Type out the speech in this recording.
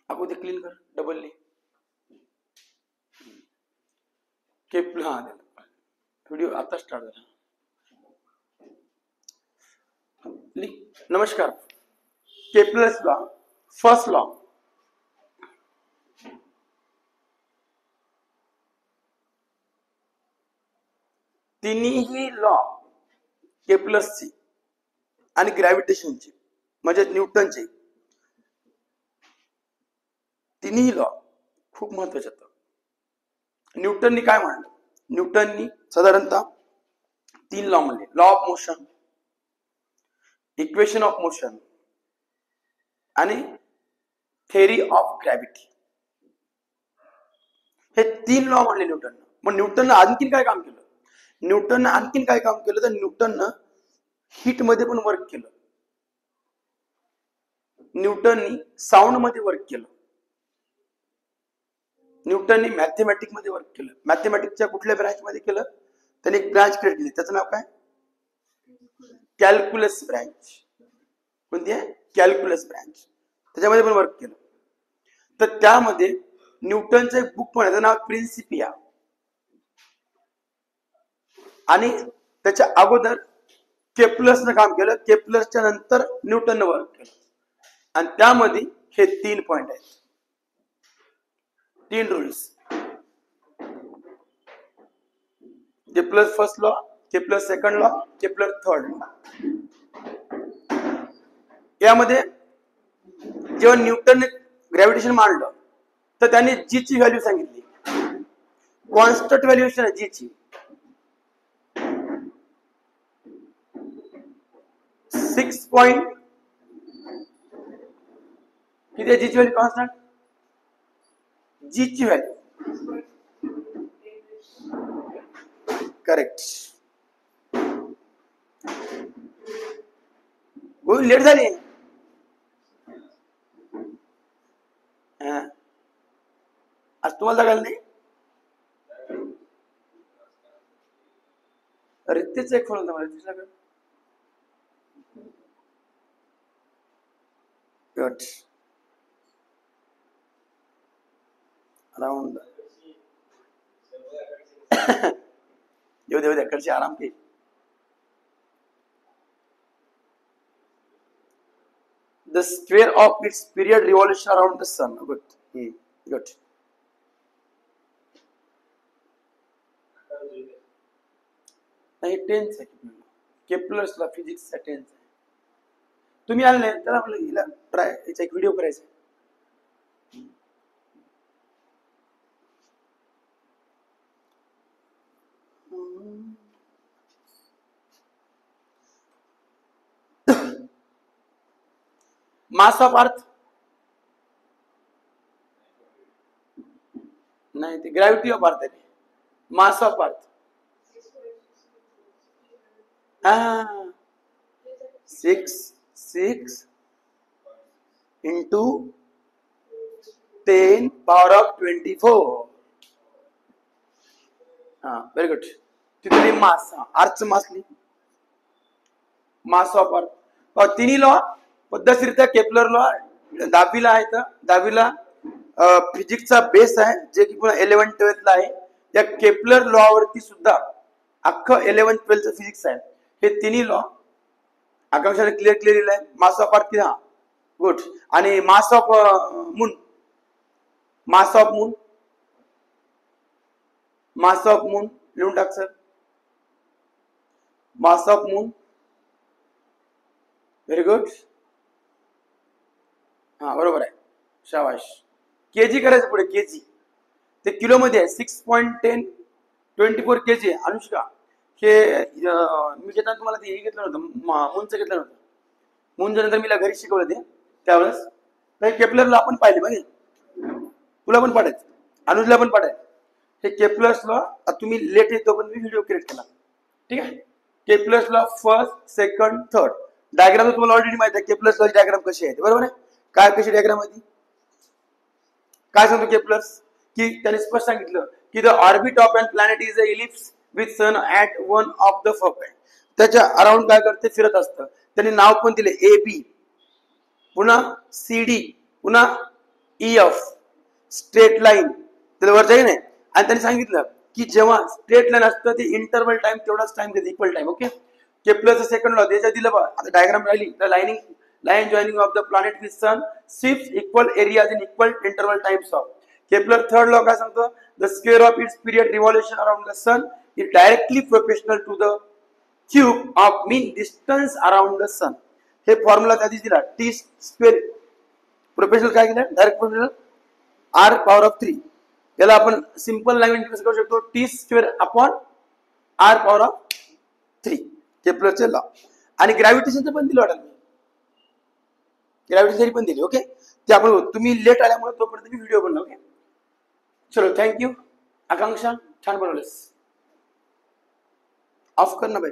अगोदर क्लीन कर double Kepler हा व्हिडिओ आता स्टार्ट झाला. नमस्कार. Kepler's law, first law. तिन्ही लॉ केपलर्सची आणि ग्रॅव्हिटेशनची म्हणजे न्यूटनचे तिन्ही लॉ खूप महत्वाचे आहेत. न्यूटननी काय म्हणलं? न्यूटननी साधारणतः 3 लॉ म्हणले. Law of motion, equation of motion आणि थेअरी ऑफ ग्रॅव्हिटी. हे 3 लॉ म्हणले न्यूटननं. मग न्यूटननं आणखीन काय काम केलं? न्यूटननं आणखीन काय काम केलं तर न्यूटननं हीट मध्ये पण वर्क केलं. न्यूटननी साऊंड मध्ये वर्क केलं. न्यूटननी मॅथमॅटिक्स मध्ये वर्क केलं. मॅथमॅटिक्सच्या कुठल्या ब्रांच मध्ये केलं? त्यांनी एक ब्रांच क्रिएट केली, त्याचं नाव काय? Calculus branch. कोणती आहे? Calculus branch. त्याच्यामध्ये पण वर्क केलं. तर त्यामध्ये न्यूटनचं एक बुक पण आहे, त्याचं नाव प्रिन्सिपिया. आणि त्याच्या अगोदर केपलर्सनं काम केलं. केपलर्सच्या नंतर न्यूटननं वर्क केलं. आणि त्यामध्ये हे 3 पॉइंट आहेत, 3 rules. Kepler first law, Kepler second law, Kepler third law. यामध्ये जेव्हा न्यूटनने ग्रॅव्हिटेशन मांडलं तर त्याने जी ची व्हॅल्यू सांगितली. कॉन्स्टंट व्हॅल्युएशन आहे जी ची. 6 पॉइंट किती आहे जी ची व्हॅल्यू? कॉन्स्टंट जी ची व्हॅल्यू करेक्ट. लेट झाली आज तुम्हाला जागायला नाही. रितेश एक फोन होता मला. गुड. अराउंड येऊ दे कडचे आराम के. The square of its period revolution around the sun. Good. Good. नाही 10th आहे. केपलर्सला फिजिक्सचा 10th आहे. तुम्ही आले नाही तर आपल्याला हिला ट्राय याचा एक व्हिडिओ करायचा. मास ऑफ अर्थ नाही, ते ग्रॅव्हिटी ऑफ अर्थ आहे. Mass of earth 6 into 10 power of 24. Very good. तिथे मास, अर्थचं मास लिही. Mass of earth. तिन्ही लॉ पद्धतशीरित्या केपलर लॉ 10वीला आहे. तर 10वीला फिजिक्सचा बेस आहे, जे की पुन्हा 11th-12th ला आहे. त्या केपलर लॉ वरती सुद्धा अख्खं 11th-12th फिजिक्स आहे. हे तिन्ही लॉ आकांक्षाने क्लिअर लिहिलंय. मास ऑफ अर्थ किती? गुड. आणि mass of moon, mass of moon, mass of moon लिहून टाक sir. Mass of moon. Very good. बरोबर आहे, शाबाश. केजी करायचं पुढे. केजी ते किलो मध्ये आहे. 6.10 24 केजी आहे. अनुष्का, हे मी घेताना तुम्हाला ते घेतलं नव्हतं, मूनचं घेतलं नव्हतं. मूनच्या नंतर मी घरी शिकवलं ते त्यावेळेस. तर केपलरला आपण पाहिले बघे, तुला पण पाठायचं, अनुजला पण पाठायचं. हे केपलर्स लॉ तुम्ही लेट येतो पण मी व्हिडिओ क्रिएट केला. ठीक आहे. Kepler's law first, second, third. Diagram तुम्हाला ऑलरेडी माहिती आहे. केपलर्स लॉ डायग्राम कशी आहे, बरोबर आहे. काय कशी डायग्राम आहे? काय सांगतो केपलर्स? की त्याने स्पष्ट सांगितलं की the orbit of an planet is a ellipse with sun at one of the focus. त्याच्या अराउंड काय करते? फिरत असतं. त्यांनी नाव पण दिले ए बी, पुन्हा सी डी, पुन्हा ई ऑफ स्ट्रेट लाईन त्याला वर जाईल नाही. आणि त्यांनी सांगितलं की जेव्हा स्ट्रेट लाईन असतं ते इंटरवल टाइम तेवढाच टाइम देते, इक्वल टाइम. ओके. केपलरचं सेकंड लॉ त्याच्यात दिलं बघा. आता डायग्राम राहिली. The line joining of the planet with sun shifts equal areas in equal interval times of. Kepler third law काय सांगतो? The square of its period revolution around the sun is directly proportional to the cube of mean distance around the sun. हे formula त्याची दिला. T square proportional काय केलं? Direct proportional r power of 3. याला आपण simple language कसं करू शकतो? T square upon r power of 3. केपलरचे लॉ. आणि ग्रॅव्हिटेशनचं पण दिलं वाटतं. ग्रॅव्हिटी थेरी पण दिली. ओके. ते आपण तुम्ही लेट आल्यामुळे तोपर्यंत मी व्हिडिओ बनला. ओके. चलो थँक्यू. आकांक्षा छान बनवलेस. ऑफ कर ना बाई.